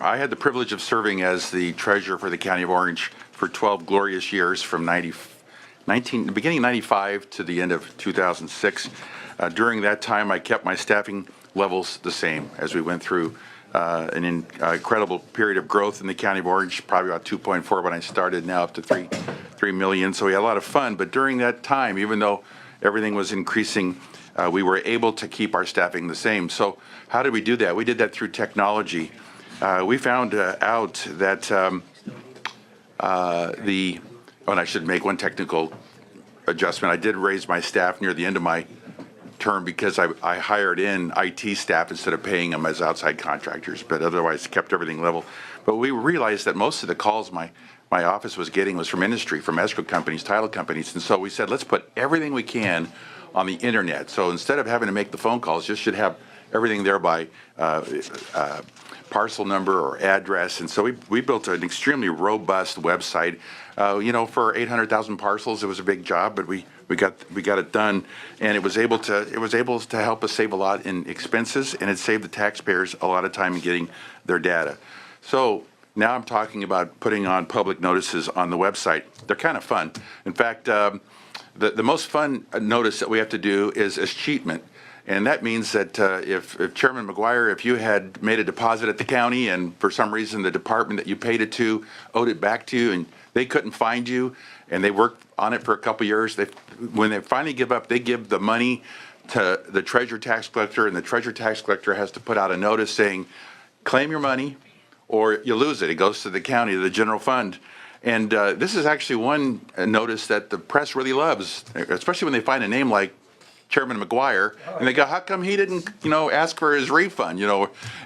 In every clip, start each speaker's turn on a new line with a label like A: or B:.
A: I had the privilege of serving as the treasurer for the County of Orange for 12 glorious years from the beginning of 95 to the end of 2006. During that time, I kept my staffing levels the same as we went through an incredible period of growth in the County of Orange, probably about 2.4 when I started, now up to 3 million. So we had a lot of fun. But during that time, even though everything was increasing, we were able to keep our staffing the same. So how did we do that? We did that through technology. We found out that and I should make one technical adjustment. I did raise my staff near the end of my term because I hired in IT staff instead of paying them as outside contractors, but otherwise kept everything level. But we realized that most of the calls my office was getting was from industry, from escrow companies, title companies, and so we said, let's put everything we can on the internet. So instead of having to make the phone calls, just should have everything there by parcel number or address. And so we built an extremely robust website. For 800,000 parcels, it was a big job, but we got it done, and it was able to help us save a lot in expenses, and it saved the taxpayers a lot of time in getting their data. So now I'm talking about putting on public notices on the website. They're kind of fun. In fact, the most fun notice that we have to do is escheatment. And that means that if Chairman McGuire, if you had made a deposit at the county and for some reason the department that you paid it to owed it back to you and they couldn't find you and they worked on it for a couple years, when they finally give up, they give the money to the treasurer tax collector, and the treasurer tax collector has to put out a notice saying, claim your money or you lose it. It goes to the county, to the general fund. And this is actually one notice that the press really loves, especially when they find a name like Chairman McGuire, and they go, how come he didn't, ask for his refund,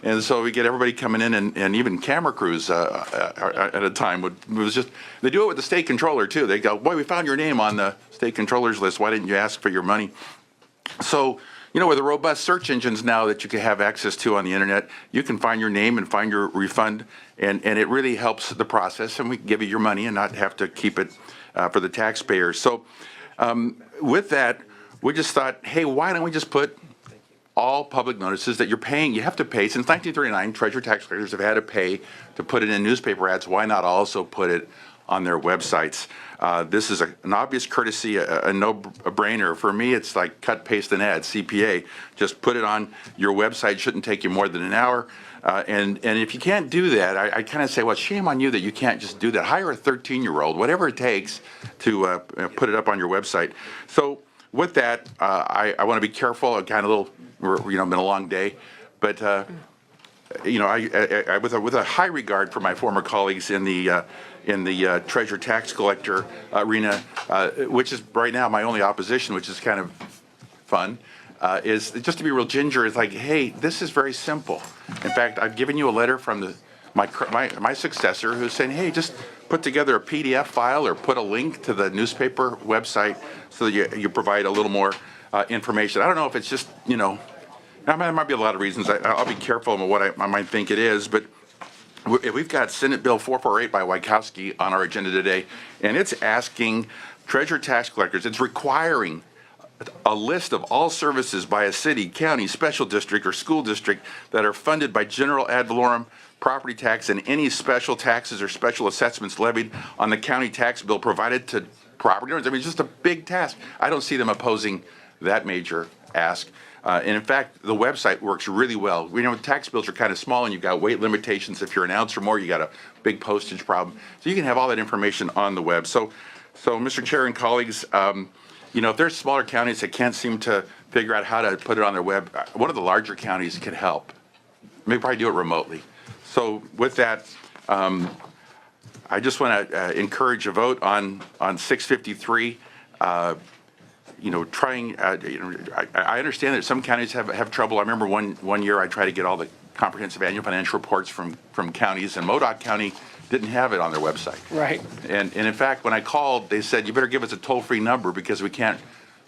A: And so we get everybody coming in, and even camera crews at a time they do it with the state controller too. They go, boy, we found your name on the state controller's list. Why didn't you ask for your money? So, with the robust search engines now that you can have access to on the internet, you can find your name and find your refund, and it really helps the process, and we can give you your money and not have to keep it for the taxpayers. So with that, we just thought, hey, why don't we just put all public notices that you're paying, you have to pay. Since 1939, treasurer tax collectors have had to pay to put it in newspaper ads. Why not also put it on their websites? This is an obvious courtesy, a no-brainer. For me, it's like cut, paste, and add, CPA. Just put it on your website. Shouldn't take you more than an hour. And if you can't do that, I kind of say, well, shame on you that you can't just do that. Hire a 13-year-old, whatever it takes to put it up on your website. So with that, I want to be careful. I've kind of been a long day, but I with a high regard for my former colleagues in the treasurer tax collector arena, which is right now my only opposition, which is kind of fun, is just to be real ginger. Is like, hey, this is very simple. In fact, I've given you a letter from my successor who's saying, hey, just put together a PDF file or put a link to the newspaper website so that you provide a little more information. I don't know if it's just, there might be a lot of reasons. I'll be careful of what I might think it is, but we've got Senate Bill 448 by Wieckowski on our agenda today, and it's asking treasurer tax collectors, it's requiring a list of all services by a city, county, special district, or school district that are funded by general ad valorem property tax and any special taxes or special assessments levied on the county tax bill provided to property owners. I mean, it's just a big task. I don't see them opposing that major ask. And in fact, the website works really well. Tax bills are kind of small, and you've got weight limitations. If you're an ounce or more, you got a big postage problem. So you can have all that information on the web. So Mr. Chair and colleagues, if there's smaller counties that can't seem to figure out how to put it on their web, one of the larger counties can help. Maybe probably do it remotely. So with that, I just want to encourage a vote on 653. I understand that some counties have trouble. I remember one year I tried to get all the comprehensive annual financial reports from counties, and Modoc County didn't have it on their website.
B: Right.
A: And in fact, when I called, they said, you better give us a toll-free number because we can't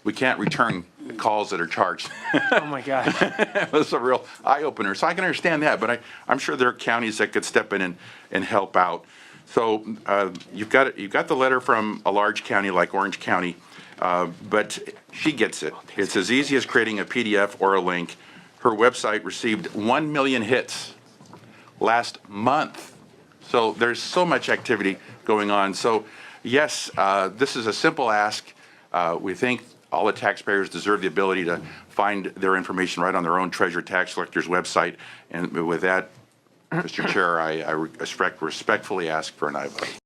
A: return calls that are charged.
B: Oh my gosh.
A: It was a real eye-opener. So I can understand that, but I'm sure there are counties that could step in and help out. So you've got the letter from a large county like Orange County, but she gets it. It's as easy as creating a PDF or a link. Her website received 1 million hits. last month. So there's so much activity going on. So yes, this is a simple ask. We think all the taxpayers deserve the ability to find their information right on their own Treasurer Tax Collector's website. And with that, Mr. Chair, I respectfully ask for an aye vote.